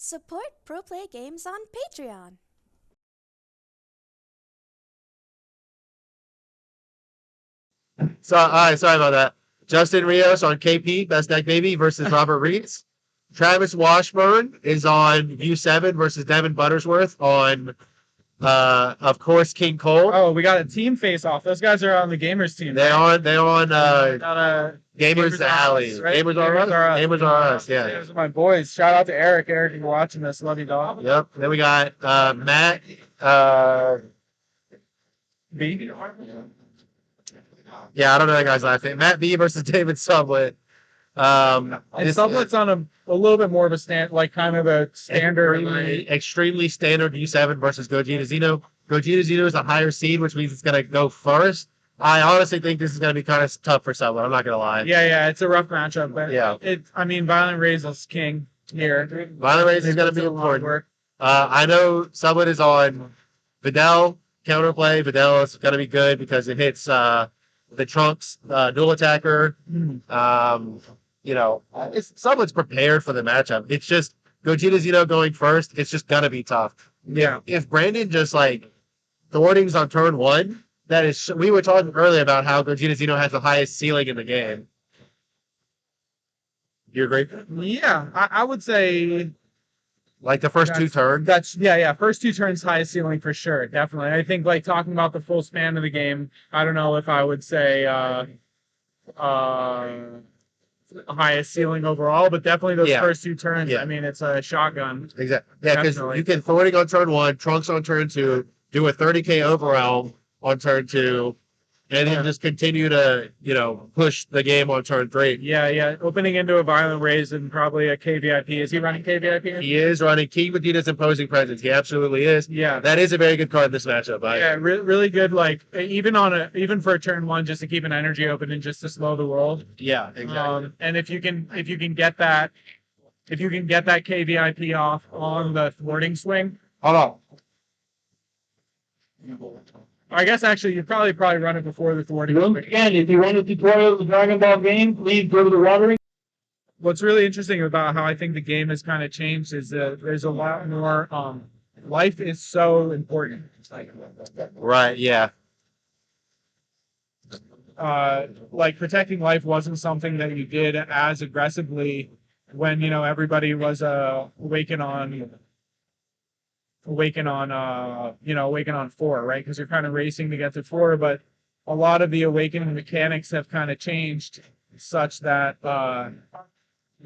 Support Pro Play Games on Patreon. So, all right, sorry about that. Justin Rios on KP, Best Deck Baby versus Robert Reeds. Travis Washburn is on U7 versus Devin Buttersworth on, of course, King Cole. Oh, we got a team face-off. Those guys are on the Gamers team. They're on Gamers Gamers Alley. Us, right? Gamers are us. Gamers are us. Yeah. Those are my boys. Shout out to Eric. Eric, if you're watching this, love you, dog. Yep. Then we got Matt. B. Yeah, I don't know that guy's last name. Matt B versus David Sublet. And Sublet's on a little bit more of a kind of a standard. Extremely standard U7 versus Gogeta Zeno. Gogeta Zeno is a higher seed, which means it's going to go first. I honestly think this is going to be kind of tough for Sublet. I'm not going to lie. Yeah, it's a rough matchup, but yeah, Violent Rays is king here. Violent Rays is going to be important. I know Sublet is on Videl counterplay. Videl is going to be good because it hits the Trunks dual attacker. Sublet's prepared for the matchup. It's just Gogeta Zeno going first. It's just gonna be tough. Yeah. If Brandon just thwartings on turn one, that is. We were talking earlier about how Gogeta Zeno has the highest ceiling in the game. You agree? Yeah, I would say. Like the first two turns? First two turns, highest ceiling for sure, definitely. I think talking about the full span of the game, I don't know if I would say highest ceiling overall, but definitely those first two turns. Yeah. I mean, it's a shotgun. Exactly. Yeah, because you can thwarting on turn one, Trunks on turn two, do a 30k overwhelm on turn two, and then just continue to, push the game on turn three. Yeah. Opening into a Violent Rays and probably a KVIP. Is he running KVIP? He is running King Vegeta's Imposing Presence. He absolutely is. Yeah. That is a very good card in this matchup. Really good. Even for a turn one, just to keep an energy open and just to slow the world. Yeah, exactly. And if you can get that KVIP off on the thwarting swing. Hold on. I guess actually you'd probably run it before the thwarting. Again, if you want a tutorial of the Dragon Ball game, please go to the watering. What's really interesting about how I think the game has kind of changed is that there's a lot more. Life is so important. Right. Yeah. Protecting life wasn't something that you did as aggressively when everybody was awaken on 4, right? Because you're kind of racing to get to 4, but a lot of the awakening mechanics have kind of changed such that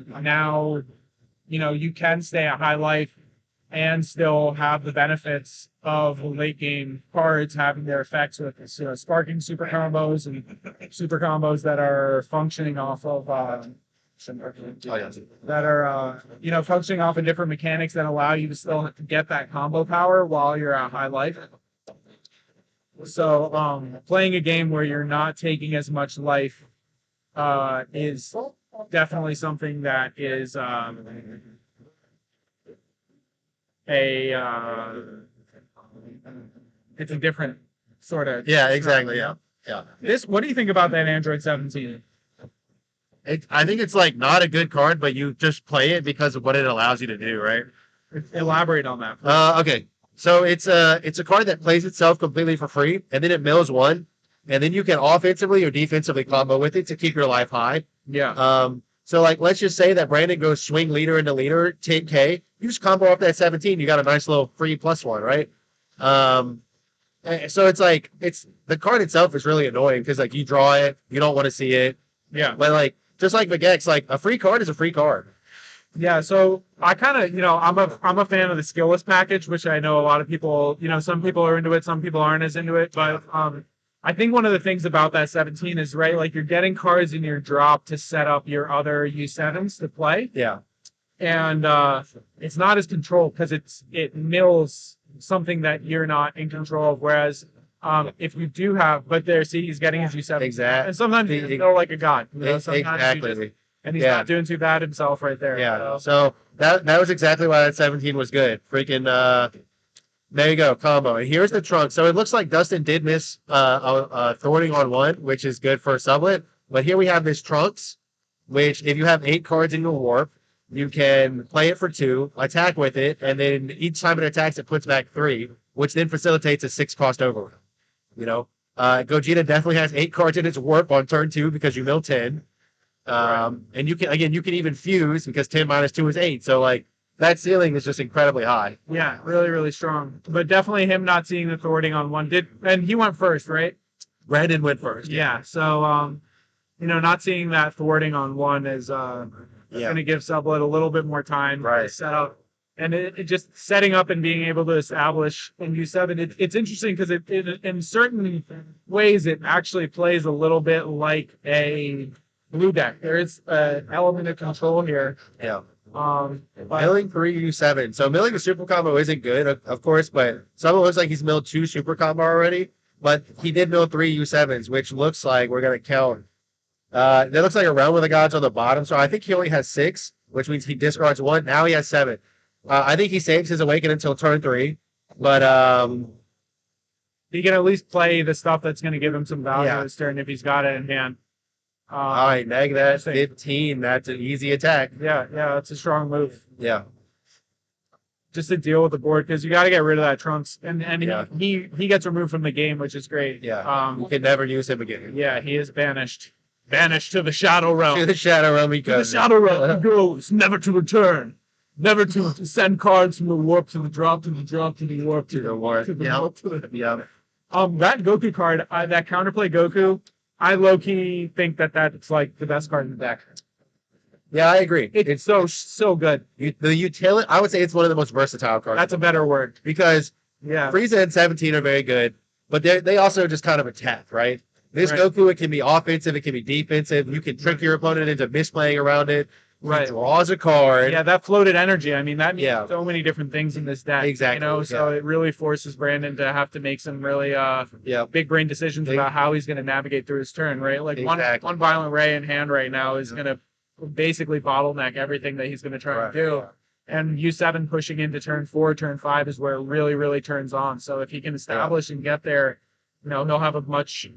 now you can stay at high life and still have the benefits of late game cards having their effects with sparking super combos and super combos that are functioning off of functioning off of different mechanics that allow you to still get that combo power while you're at high life. So playing a game where you're not taking as much life is definitely something that is it's a different sort of. Yeah, exactly. Yeah. What do you think about that Android 17? I think it's not a good card, but you just play it because of what it allows you to do, right? Elaborate on that. Okay. So it's a card that plays itself completely for free, and then it mills 1, and then you can offensively or defensively combo with it to keep your life high. Yeah. So let's just say that Brandon goes swing leader into leader, 10k. You just combo off that 17, you got a nice little free +1, right? So it's the card itself is really annoying because you draw it, you don't want to see it. Yeah. But just like Vigex, a free card is a free card. Yeah, so I kind of, I'm a fan of the skillless package, which I know a lot of people, some people are into it, some people aren't as into it, but I think one of the things about that 17 is, right, you're getting cards in your drop to set up your other U7s to play. Yeah. And it's not as controlled because it mills something that you're not in control of, whereas if you do have, but he's getting his U7. Exactly. And sometimes he's like a god. Exactly. And he's not doing too bad himself right there. Yeah. So that was exactly why that 17 was good. Freaking there you go, combo. And here's the trunk. So it looks like Dustin did miss thwarting on 1, which is good for Sublet. But here we have this Trunks, which if you have 8 cards in your warp, you can play it for 2, attack with it, and then each time it attacks, it puts back 3, which then facilitates a 6-cost overrun. You know, Gogeta definitely has 8 cards in its warp on turn 2 because you mill 10. And you can even fuse because 10 minus 2 is 8. So like that ceiling is just incredibly high. Yeah, really, really strong. But definitely him not seeing the thwarting on 1 and he went first, right? Brandon went first. Yeah. So not seeing that thwarting on 1 is going to give Sublet a little bit more time to set up. And it just setting up and being able to establish in U7, it's interesting because it in certain ways it actually plays a little bit like a blue deck. There is an element of control here. Yeah. But Milling 3 U7. So milling a super combo isn't good, of course, but some looks like he's milled 2 super combo already. But he did mill 3 U7s, which looks like we're gonna count. That looks like a Realm of the Gods on the bottom. So I think he only has 6, which means he discards 1. Now he has 7. I think he saves his Awaken until turn 3, but he can at least play the stuff that's going to give him some value this turn if he's got it in hand. All right, neg that 15. That's an easy attack. Yeah, that's a strong move. Yeah. Just to deal with the board because you got to get rid of that Trunks, and he gets removed from the game, which is great. Yeah. You can never use him again. Yeah, he is banished to the Shadow Realm. To the Shadow Realm he goes. To the Shadow Realm he goes, never to return. Never to send cards from the warp to the drop to the drop to the warp to the warp to the warp to the that Goku card, that counterplay Goku, I low-key think that's like the best card in the deck. Yeah, I agree. It's so good. The utility, I would say it's one of the most versatile cards. That's a better word. Because Frieza and 17 are very good, but they also just kind of attack, right? This Goku, it can be offensive, it can be defensive. You can trick your opponent into misplaying around it. He draws a card. Yeah, that floated energy. I mean, that means so many different things in this deck. Exactly. So it really forces Brandon to have to make some really big brain decisions about how he's going to navigate through his turn, right? Like one Violent Ray in hand right now is going to basically bottleneck everything that he's going to try to do. And U7 pushing into turn 4, turn 5 is where it really, really turns on. So if he can establish and get there, he'll have a much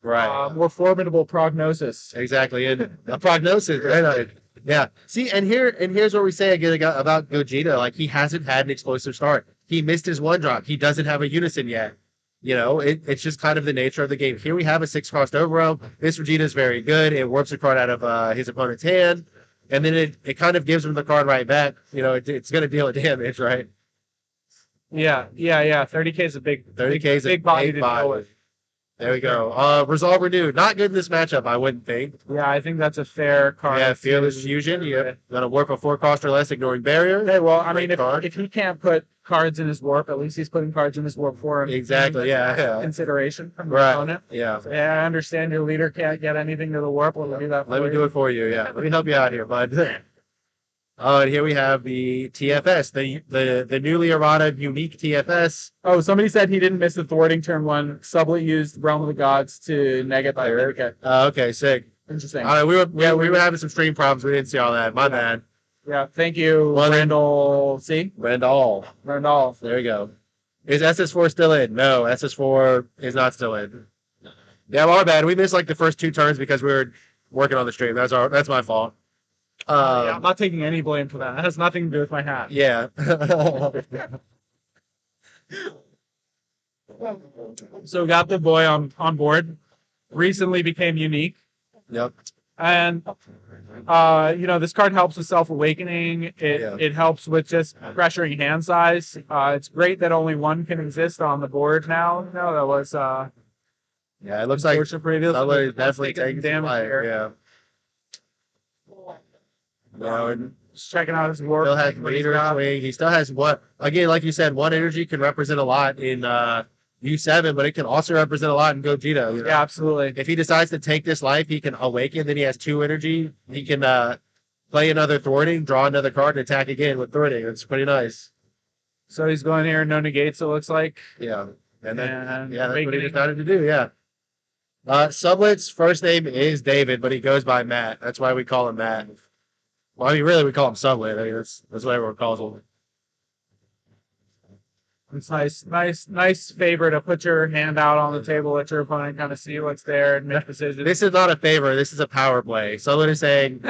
more formidable prognosis. Exactly, and a prognosis. Right? Yeah. See, and here's what we say again about Gogeta. Like he hasn't had an explosive start. He missed his 1-drop. He doesn't have a unison yet. It's just kind of the nature of the game. Here we have a 6-cost overwhelm. This Vegeta is very good. It warps a card out of his opponent's hand, and then it kind of gives him the card right back. It's going to deal damage, right? Yeah. 30K is a big 30K is a big body to deal with. There we go. Resolve Renew. Not good in this matchup, I wouldn't think. Yeah, I think that's a fair card. Yeah, Fearless Fusion. You're going to warp a 4-cost or less, ignoring barrier. Okay, well, I mean, if he can't put cards in his warp, at least he's putting cards in his warp for him. Exactly, yeah. Consideration from the opponent. Yeah. So, I understand your leader can't get anything to the warp. Let me do that for you. Let me do it for you, yeah. Let me help you out here, bud. Oh, and here we have the TFS, the newly errata unique TFS. Oh, somebody said he didn't miss the thwarting turn 1. Sublet used Realm of the Gods to neg it by okay. Okay, sick. Interesting. All right, we were having some stream problems. We didn't see all that. My bad. Yeah, thank you, Randall. See? Randall. There we go. Is SS4 still in? No, SS4 is not still in. Yeah, my bad. We missed like the first 2 turns because we were working on the stream. That's my fault. I'm not taking any blame for that. That has nothing to do with my hat. Yeah. So got the boy on board. Recently became unique. Yep. And this card helps with self-awakening. It helps with just pressuring hand size. It's great that only 1 can exist on the board now. No, that was yeah, it looks like somebody definitely taking damage here. Yeah. And just checking out his warp. Still has leader swing. He still has again, like you said, 1 energy can represent a lot in U7, but it can also represent a lot in Gogeta. Yeah, absolutely. If he decides to take this life, he can awaken, then he has 2 energy. He can play another thwarting, draw another card, and attack again with thwarting. It's pretty nice. So he's going here, no negates, it looks like. Yeah. And that's what he decided to do, yeah. Sublet's first name is David, but he goes by Matt. That's why we call him Matt. Well, I mean, really, we call him Sublet. I mean, that's what everyone calls him. It's nice favor to put your hand out on the table, let your opponent kind of see what's there and make decisions. This is not a favor. This is a power play. Sublet is saying,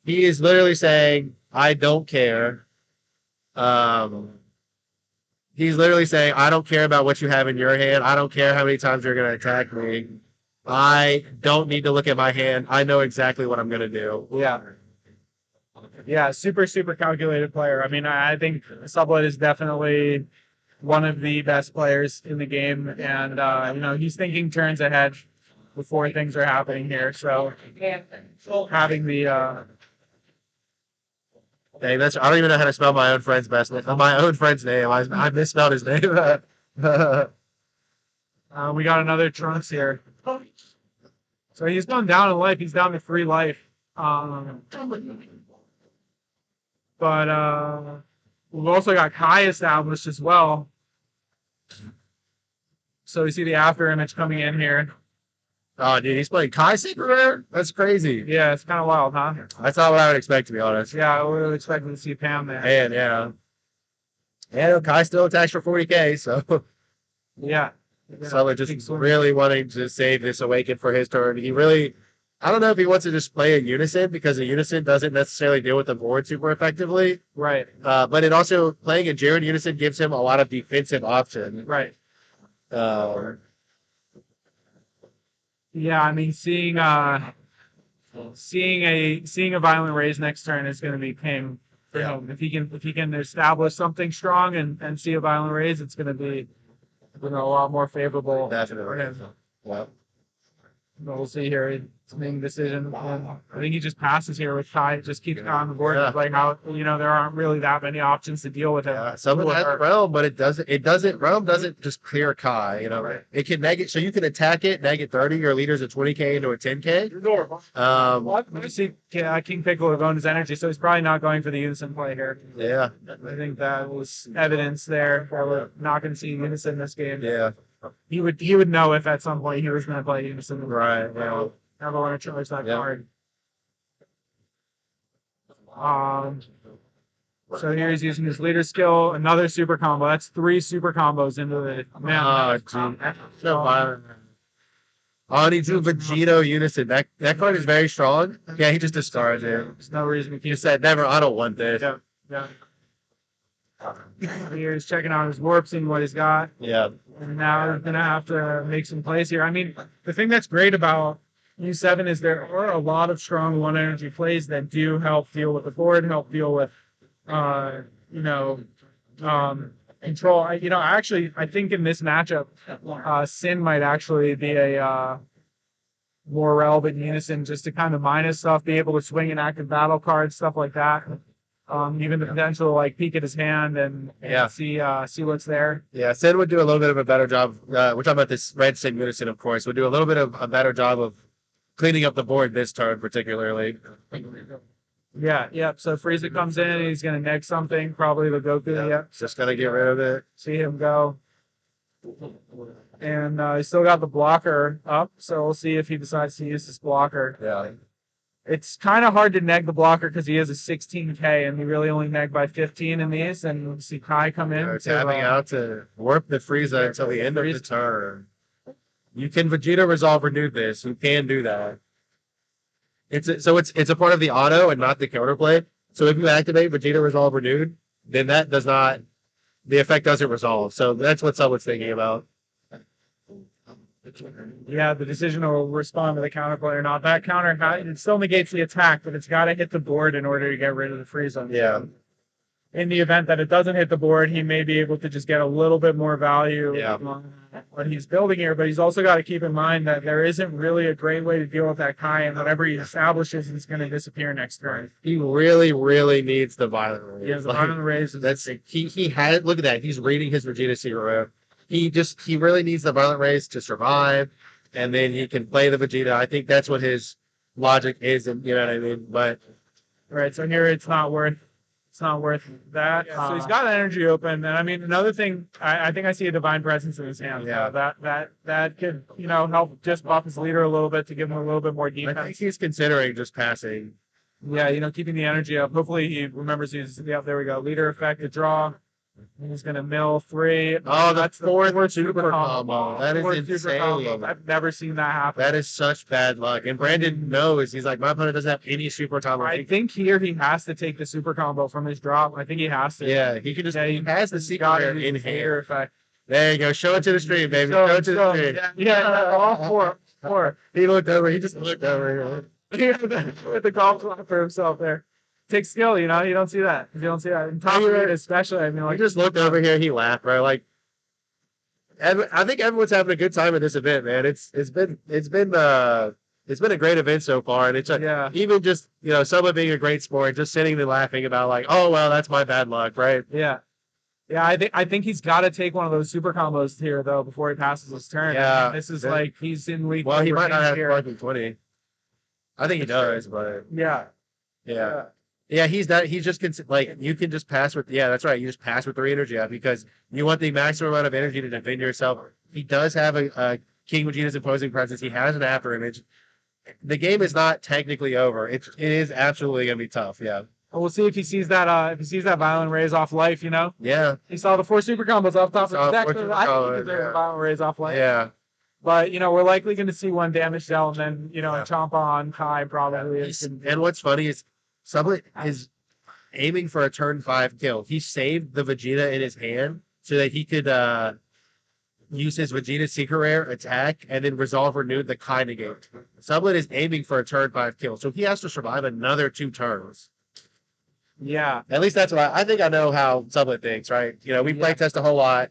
He is literally saying, I don't care. He's literally saying, I don't care about what you have in your hand. I don't care how many times you're going to attack me. I don't need to look at my hand. I know exactly what I'm going to do. Yeah. Yeah, super, super calculated player. I mean, I think Sublet is definitely one of the best players in the game. And, he's thinking turns ahead before things are happening here. So having the Dang, I don't even know how to spell my own friend's my own friend's name. I misspelled his name. we got another Trunks here. So he's gone down in life. He's down to 3 life. But we've also got Kai established as well. So we see the after image coming in here. Oh, dude, he's playing Kai Super Rare? That's crazy. Yeah, it's kind of wild, huh? That's not what I would expect, to be honest. Yeah, I would have expected to see Pam there. And, yeah. Yeah, Kai still attacks for 40K, so. Yeah. So we're just really wanting to save this Awaken for his turn. I don't know if he wants to just play a Unison, because a Unison doesn't necessarily deal with the board super effectively. Right. But it also, playing a Jaren Unison gives him a lot of defensive options. Right. Yeah, I mean, seeing a violent raise next turn is going to be pain for him. If he can establish something strong and see a violent raise, it's going to be a lot more favorable for him. Yeah. We'll see here. It's a making decision. I think he just passes here with Kai. Just keeps Kai on the board. Yeah. Like how there aren't really that many options to deal with him. Yeah, someone has Realm, but it doesn't. Realm doesn't just clear Kai. Right. It can negative, so you can attack it, negative 30. Your leader's a 20K into a 10K. You see, King Piccolo owned his energy, so he's probably not going for the Unison play here. Yeah. I think that was evidence there that we're not going to see Unison this game. Yeah. He would know if at some point he was going to play Unison. Right. Yeah. Never want to charge that card. So here he's using his leader skill, another super combo. That's 3 super combos into the Oh, geez. So violent. Oh, he drew Vegito Unison. That card is very strong. Yeah, he just discards it. There's no reason to keep. He said, "Never. I don't want this." Yeah. Here he's checking out his warp, seeing what he's got. Yeah. And now he's gonna have to make some plays here. I mean, the thing that's great about U7 is there are a lot of strong 1 energy plays that do help deal with the board, help deal with, control. I think in this matchup, Sin might actually be a more relevant Unison, just to kind of minus stuff, be able to swing an active battle card, stuff like that. Even the potential to like peek at his hand and see what's there. Yeah, Sin would do a little bit of a better job. We're talking about this red Sin Unison, of course. Would do a little bit of a better job of cleaning up the board this turn, particularly. Yeah. So Frieza comes in and he's gonna neg something, probably the Goku. Yeah. Just gonna get rid of it. See him go. And he's still got the blocker up, so we'll see if he decides to use this blocker. Yeah. It's kind of hard to neg the blocker because he has a 16K and we really only neg by 15 in these. And we'll see Kai come in. Tapping out to warp the Frieza until the end of the turn. You can Vegeta Resolve Renew this. You can do that. It's a part of the auto and not the counterplay. So if you activate Vegeta Resolve Renewed, then the effect doesn't resolve. So that's what someone's thinking about. Yeah, the decision will respond to the counterplay or not. That counter, it still negates the attack, but it's got to hit the board in order to get rid of the Frieza. Yeah. In the event that it doesn't hit the board, he may be able to just get a little bit more value on what he's building here. But he's also got to keep in mind that there isn't really a great way to deal with that Kai, and whatever he establishes is going to disappear next turn. He really, really needs the violent raise. Yeah, the violent raise. He had. Look at that. He's reading his Vegeta Zero. He really needs the violent raise to survive, and then he can play the Vegeta. I think that's what his logic is, and you know what I mean. But right, so here it's not worth that. So he's got energy open, and I mean another thing. I think I see a divine presence in his hand. Yeah, that could help just buff his leader a little bit to give him a little bit more defense. I think he's considering just passing. Yeah, keeping the energy up. Hopefully he remembers there we go. Leader effect, a draw. He's gonna mill 3. Oh, That's the fourth fourth super combo. That is Fourth super insane. combo. I've never seen that happen. That is such bad luck. And Brandon knows. He's like, my opponent doesn't have any super combo. I think here he has to take the super combo from his drop. I think he has to. Yeah, he can just. Yeah, he has the secret got rare it in hair hand. effect. There you go. Show it to the stream, baby. Show it to the stream. Yeah, all four. He looked over. He just looked over. With the golf club for himself there. Takes skill, you know. You don't see that. You don't see that. In top eight, especially. I mean, He like just looked over here. He laughed, bro. Like, I think everyone's having a good time at this event, man. It's been a great event so far, and it's yeah. even just someone being a great sport, just sitting and laughing about like, oh well, that's my bad luck, right? Yeah. Yeah, I think he's got to take one of those super combos here though before he passes his turn. Yeah, I mean, this is like he's in week. Well, he might not have here. fucking 20. I think he does, but Yeah. he's that. He's just like you can just pass with. Yeah, that's right. You just pass with 3 energy up because you want the maximum amount of energy to defend yourself. He does have a King Vegeta's imposing presence. He has an after image. The game is not technically over. It is absolutely gonna be tough. Yeah. Well, we'll see if he sees that violent raise off life, you know? Yeah. He saw the 4 super combos off top of Saw the deck. 4 super I think combos, he deserves yeah. a violent raise off life. Yeah. But we're likely gonna see 1 damage cell and then, a Chompa on Kai probably. And what's funny is someone is aiming for a turn 5 kill. He saved the Vegeta in his hand so that he could use his Vegeta secret rare attack and then resolve renewed the Kai negate. Sublet is aiming for a turn 5 kill, so he has to survive another 2 turns. Yeah. At least that's what I think. I know how Sublet thinks, right? We play test a whole lot.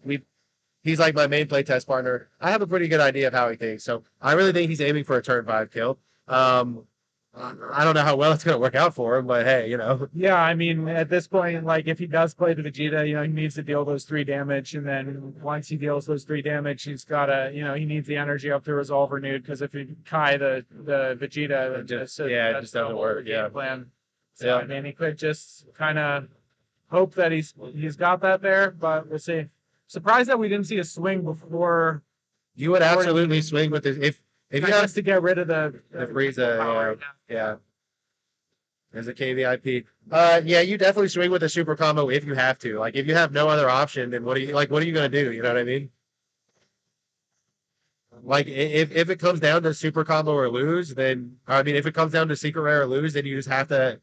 He's like my main playtest partner. I have a pretty good idea of how he thinks, so I really think he's aiming for a turn 5 kill. I don't know how well it's going to work out for him, but hey, Yeah, I mean, at this point, like, if he does play the Vegeta, he needs to deal those 3 damage, and then once he deals those 3 damage, he's got to, he needs the energy up to resolve renewed, because if you Kai the Vegeta, it just doesn't work, yeah. Plan. So, I mean, he could just kind of hope that he's got that there, but we'll see. Surprised that we didn't see a swing before. You would absolutely swing with it if you have to get rid of the Frieza, yeah. There's a KVIP. Yeah, you definitely swing with a super combo if you have to. Like if you have no other option, then what are you gonna do? You know what I mean? Like if it comes down to super combo or lose, then if it comes down to secret rare or lose, then you just have to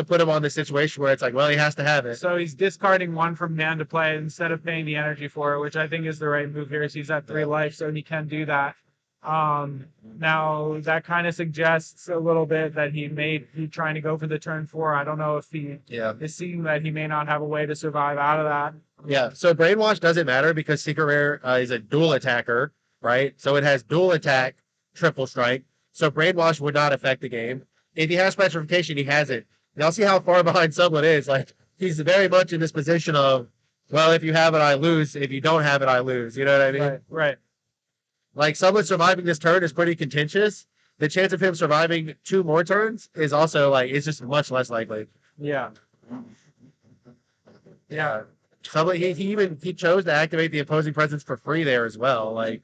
put him on the situation where it's like, well, he has to have it. So he's discarding 1 from hand to play instead of paying the energy for it, which I think is the right move here. He's at 3 life, so he can do that. Now that kind of suggests a little bit that he may be trying to go for the turn 4. I don't know if he is seeing that he may not have a way to survive out of that. Yeah, so Brainwash doesn't matter because Secret Rare is a dual attacker, right? So it has dual attack, triple strike. So Brainwash would not affect the game. If he has petrification, he has it. Y'all see how far behind someone is. Like he's very much in this position of, well, if you have it, I lose. If you don't have it, I lose. You know what I mean? Right. Like someone surviving this turn is pretty contentious. The chance of him surviving 2 more turns is also it's just much less likely. Yeah. Someone he chose to activate the opposing presence for free there as well. Like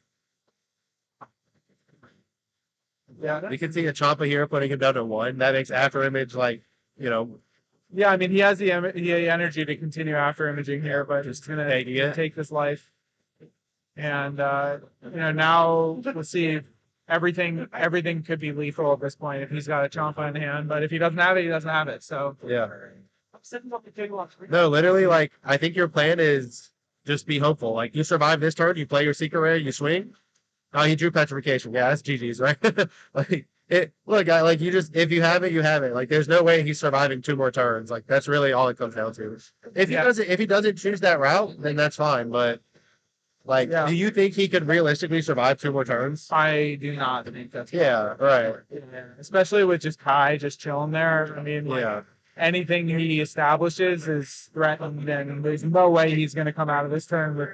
we can see a Champa here putting him down to 1. That makes after image Yeah, I mean he has the energy to continue after imaging here, but he's gonna take this life. And now we'll see. Everything could be lethal at this point if he's got a Champa in hand. But if he doesn't have it, he doesn't have it. So yeah. No, literally, I think your plan is just be hopeful. Like you survive this turn, you play your secret rare, you swing. Oh, he drew petrification. Yeah, that's GG's, right? If you have it, you have it. Like there's no way he's surviving 2 more turns. Like that's really all it comes down to. If he doesn't choose that route, then that's fine. But do you think he could realistically survive 2 more turns? I do not think that's right. Yeah. Especially with just Kai just chilling there. I mean, anything he establishes is threatened, and there's no way he's going to come out of this turn with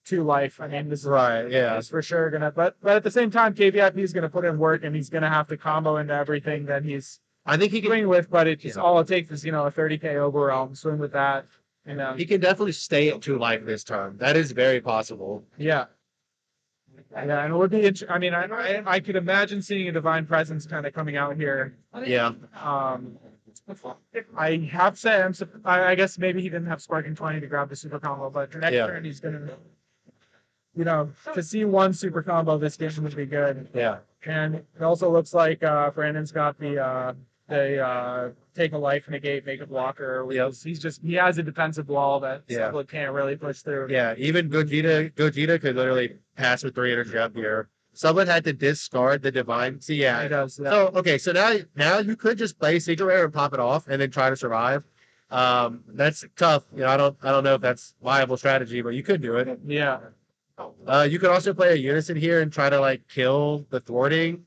2 life. I mean, this is right. Yeah, it's for sure gonna. But at the same time, KVIP is going to put in work, and he's going to have to combo into everything that he's. I think he can swing with, but it's all it takes is a 30k overwhelm. Swing with that. He can definitely stay at 2 life this turn. That is very possible. Yeah, and it would be. I mean, I could imagine seeing a divine presence kind of coming out here. Yeah. I have said, I guess maybe he didn't have Sparking 20 to grab the super combo, but next Yeah. turn he's going to, to see one super combo this game would be good. Yeah. And it also looks like Brandon's got the take a life, negate, make a blocker. Yep. He has a defensive wall that Yeah. Sublet can't really push through. Yeah, even Gogeta could literally pass with 3 energy up here. Someone had to discard the divine. See, yeah. He does. Yeah. So okay, so now you could just play Secret Rare and pop it off and then try to survive. That's tough. I don't know if that's viable strategy, but you could do it. Yeah. You could also play a Unison here and try to like kill the thwarting.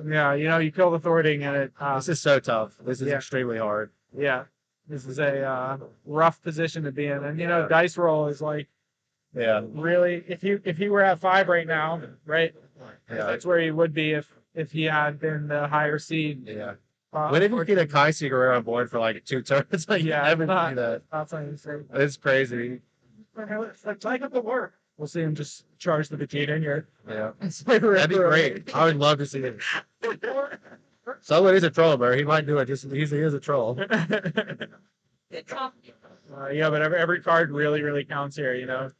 Yeah, you kill the thwarting and it. This is so tough. This is Yeah. extremely hard. Yeah, this is a rough position to be in, and dice roll is like Yeah. really if he were at 5 right now, right? Yeah. That's where he would be if he had been the higher seed. Yeah. When did you get a Kai Secret Rare on board for like 2 turns? Like Yeah, I never see that. That's something to say. It's crazy. It's like the work. We'll see him just charge the Vegeta in here. Yeah. That'd That'd be great. I would love to see it. Someone is a troll, bro. He might do it. He is a troll. Yeah, but every card really, really counts here,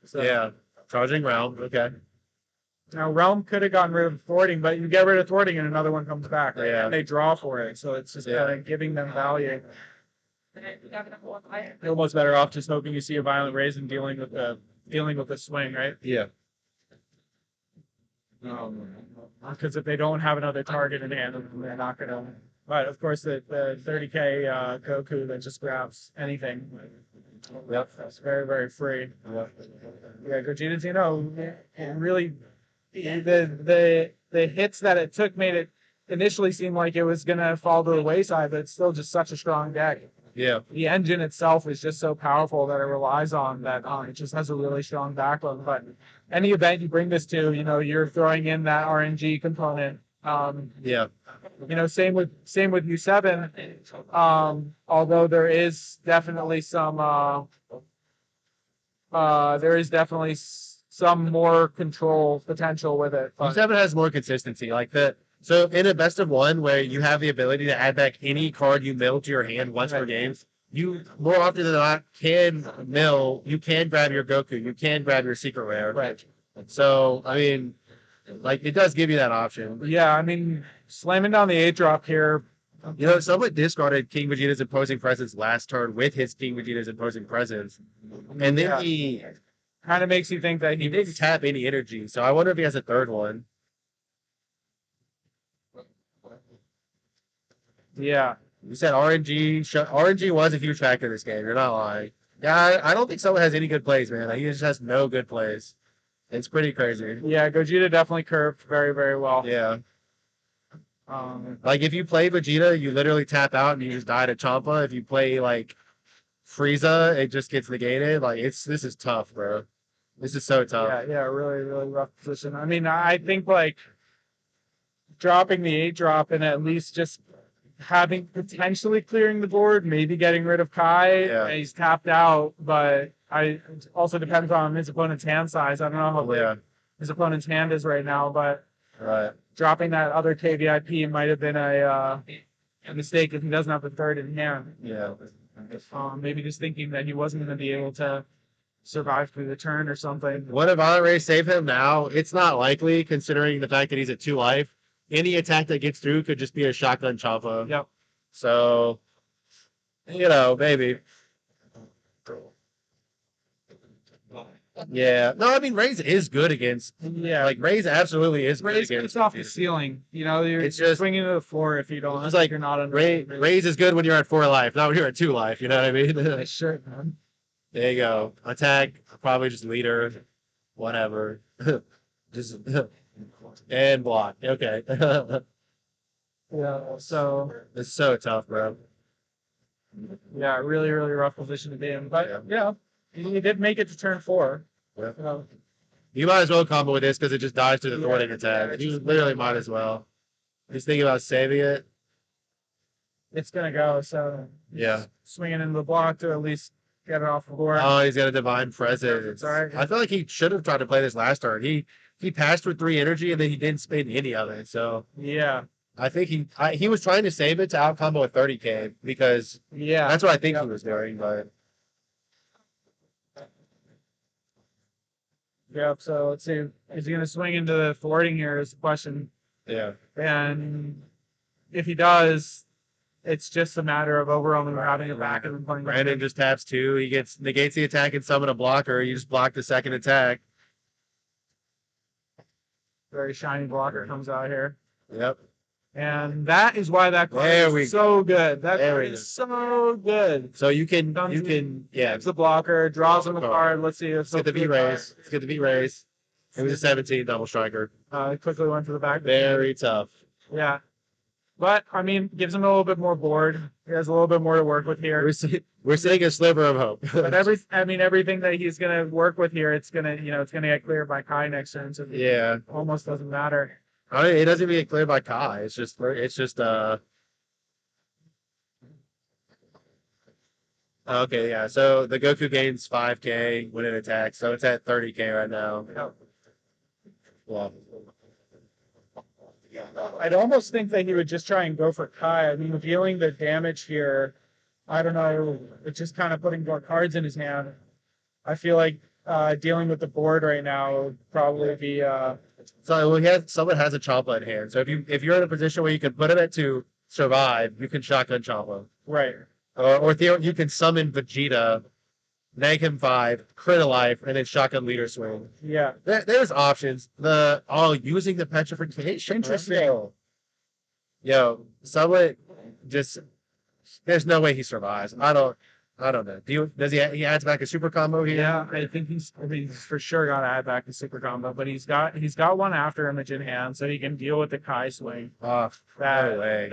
So, Yeah. Charging Realm. Okay. Now, Realm could have gotten rid of thwarting, but you get rid of thwarting and another one comes back. Right? Yeah. And they draw for it, so it's just Yeah. kind of giving them value. You're almost better off just hoping you see a violent raise and dealing with the swing, right? Yeah. Because if they don't have another target in hand, they're not gonna. But of course, the 30k Goku that just grabs anything. Yep. That's very, very free. Yep. Yeah, Gogeta's, it really the hits that it took made it initially seem like it was gonna fall to the wayside, but it's still just such a strong deck. Yeah. The engine itself is just so powerful that it relies on that. It just has a really strong backbone. But any event you bring this to, you're throwing in that RNG component. Yeah. Same with U7. Although there is definitely some more control potential with it. But, U7 has more consistency. So in a best of 1 where you have the ability to add back any card you mill to your hand once per game, you more often than not can mill. You can grab your Goku. You can grab your Secret Rare. right. So I mean, it does give you that option. Yeah, I mean, slamming down the 8-drop here. Someone discarded King Vegeta's Imposing Presence last turn with his King Vegeta's Imposing Presence, and then he kind of makes you think that he didn't tap any energy. So I wonder if he has a third one. Yeah. You said RNG. RNG was a huge factor in this game. You're not lying. Yeah, I don't think someone has any good plays, man. He just has no good plays. It's pretty crazy. Yeah, Gogeta definitely curved very, very well. Yeah. If you play Vegeta, you literally tap out and you just die to Champa. If you play Frieza, it just gets negated. This is tough, bro. This is so tough. Yeah, really, really rough position. I mean, I think dropping the 8-drop and at least just having potentially clearing the board, maybe getting rid of Kai. Yeah. He's tapped out, but it also depends on his opponent's hand size. I don't know how big his opponent's hand is right now, but right. Dropping that other KVIP might have been a mistake if he doesn't have the third in hand. Yeah. Maybe just thinking that he wasn't going to be able to survive through the turn or something. Would a Violent Ray save him now? It's not likely, considering the fact that he's at 2 life. Any attack that gets through could just be a shotgun Champa. Yep. So, maybe. Yeah. No, I mean, Ray's is good against. Yeah. Ray's absolutely is good Ray's against. gets off the ceiling. You're It's just swinging to the floor if you don't. It's you're not under. Ray's is good when you're at 4 life, not when you're at 2 life. You know what I mean? Sure, man. There you go. Attack, probably just leader, whatever. Just and block. Okay. Yeah. So It's so tough, bro. yeah, really, really rough position to be in. But he did make it to turn 4. Yeah. So, You might as well combo with this because it just dies to the thwarting attack. You literally might as well. He's thinking about saving it. it's gonna go. So Yeah. swinging into the block to at least get it off the board. Oh, he's got a divine presence. All right. I feel like he should have tried to play this last turn. He passed with 3 energy and then he didn't spend any of it. So Yeah. I think he was trying to save it to out combo with 30k because Yeah. that's what I think he was doing. But Yep. So let's see. Is he going to swing into the thwarting here? Is the question. yeah, And if he does, it's just a matter of overwhelming or having it back and then playing. Brandon just taps 2. He negates the attack and summon a blocker. You just block the second attack. Very shiny blocker comes out here. Yep. And that is why that card There we is so good. That There card we is so good. So you can yeah. It's the blocker, draws him a card. Let's see. Let's get the V raise. Let's get the V raise. It was a 17 double striker. Quickly went for the back. Very tough. Yeah. But, I mean, gives him a little bit more board. He has a little bit more to work with here. We're seeing a sliver of hope. But everything that he's going to work with here, it's going to get cleared by Kai next turn. So yeah. it almost doesn't matter. It doesn't even get cleared by Kai. It's just okay, yeah. So the Goku gains 5k when it attacks. So it's at 30k right now. Well, I'd almost think that he would just try and go for Kai. I mean, dealing the damage here, I don't know. It's just kind of putting more cards in his hand. I feel like dealing with the board right now would probably be. So someone has a Champa in hand. So if you're in a position where you can put it at 2, survive, you can shotgun Champa. Right. Or you can summon Vegeta, neg him 5, crit a life, and then shotgun leader swing. Yeah. There's options. Using the petrification. Interesting. Yo, someone just there's no way he survives. I don't know. Does he adds back a super combo here? Yeah, I think he's for sure got to add back the super combo, but he's got one after image in hand, so he can deal with the Kai swing. Oh, no way.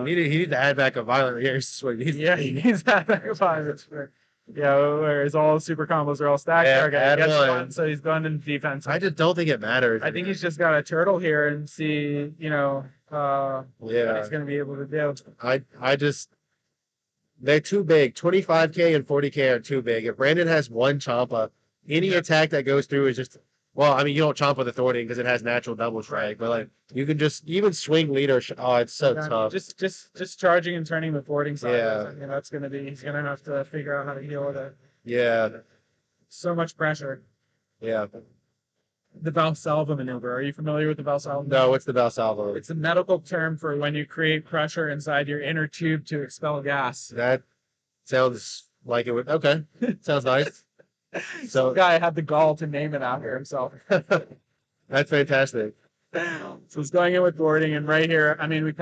He needs to add back a violent rear swing. He needs to add back a violent swing. Yeah, whereas all super combos are all stacked. Yeah, Gets one, so he's going into defense. I just don't think it matters. I think he's just got to turtle here and see, what he's going to be able to do. They're too big. 25k and 40k are too big. If Brandon has one Champa, any attack that goes through is just well, I mean you don't Champa the thwarting because it has natural double strike, but like you can just even swing leader. Oh, it's so tough. Just charging and turning the thwarting side. Yeah. That's gonna be. He's gonna have to figure out how to deal with it. Yeah. So much pressure. Yeah. The Valsalva maneuver. Are you familiar with the Valsalva? No, what's the Valsalva? It's a medical term for when you create pressure inside your inner tube to expel gas. That sounds like it would. Okay, sounds nice. So the guy had the gall to name it after himself. That's fantastic. So he's going in with boarding, and right here, I mean,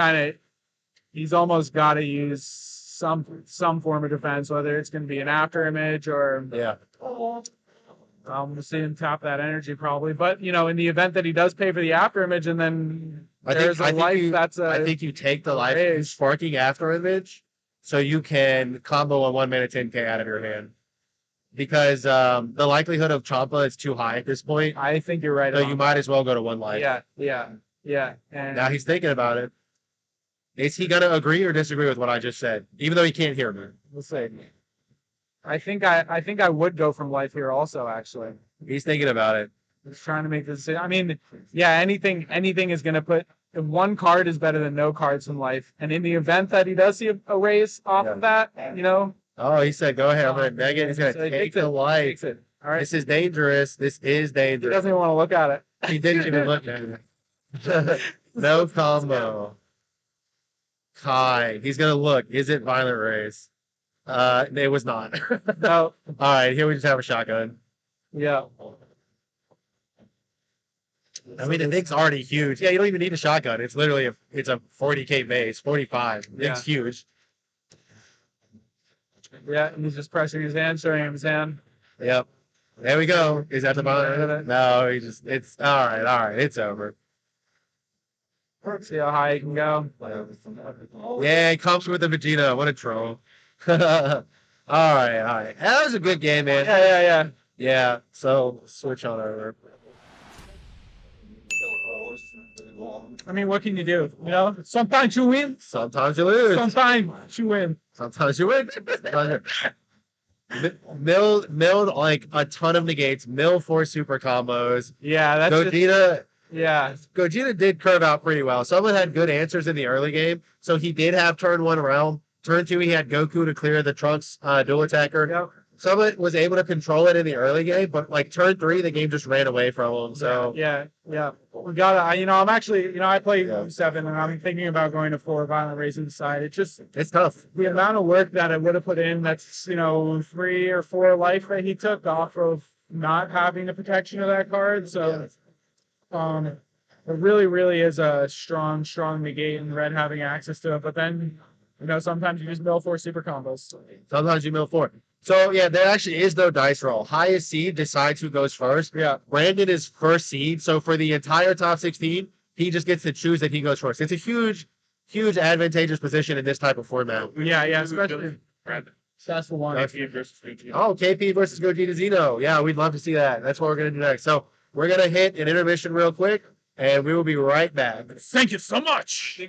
he's almost got to use some form of defense, whether it's going to be an after image or yeah. We'll see him tap that energy probably, but in the event that he does pay for the after image, and then I think you take the life sparking after image, so you can combo a 1 mana 10k out of your hand. Because the likelihood of Champa is too high at this point. I think you're right. So you might as well go to 1 life. Yeah. And now he's thinking about it. Is he gonna agree or disagree with what I just said, even though he can't hear me? We'll see. I think I would go from life here also, actually. He's thinking about it. He's trying to make this decision. I mean, yeah, anything is going to put one card is better than no cards from life. And in the event that he does see a raise off of that, Oh, he said, go ahead. I'm going to neg it. He's going to take the life. All right. This is dangerous. This is dangerous. He doesn't even want to look at it. He didn't even look at it. No combo. Kai. He's going to look. Is it violent raise? It was not. No. All right, here we just have a shotgun. Yeah. I mean, the thing's already huge. Yeah, you don't even need a shotgun. It's literally it's a 40k base, 45. It's huge. Yeah, and he's just pressing his hand, showing him his hand. Yep. There we go. Is that the bottom? No, it's all right. It's over. See how high he can go. Yeah, he comes with the Vegeta. What a troll. all right. That was a good game, man. Yeah. Yeah, so switch on over. I mean, what can you do? Sometimes you win. Sometimes you lose. Sometimes you win. Sometimes you win. Milled like a ton of negates. Mill 4 super combos. Yeah, that's Gogeta Yeah. Gogeta did curve out pretty well. Someone had good answers in the early game, so he did have turn 1 realm. Turn 2, he had Goku to clear the Trunks dual attacker. Yep. Someone was able to control it in the early game, but like turn 3, the game just ran away from him. So Yeah. We gotta. I'm actually. I play Yeah. U7, and I'm thinking about going to 4 violent races side. It's just it's tough. the amount of work that I would have put in. That's 3 or 4 life that he took off of not having the protection of that card. So, it really, really is a strong negate and red having access to it. But then, sometimes you just mill 4 super combos. Sometimes you mill 4. So yeah, there actually is no dice roll. Highest seed decides who goes first. Yeah. Brandon is first seed, so for the entire top 16, he just gets to choose that he goes first. It's a huge advantageous position in this type of format. Yeah, especially that's the one. KP versus Gogeta Zeno. Yeah, we'd love to see that. That's what we're gonna do next. So we're gonna hit an intermission real quick, and we will be right back. Thank you so much.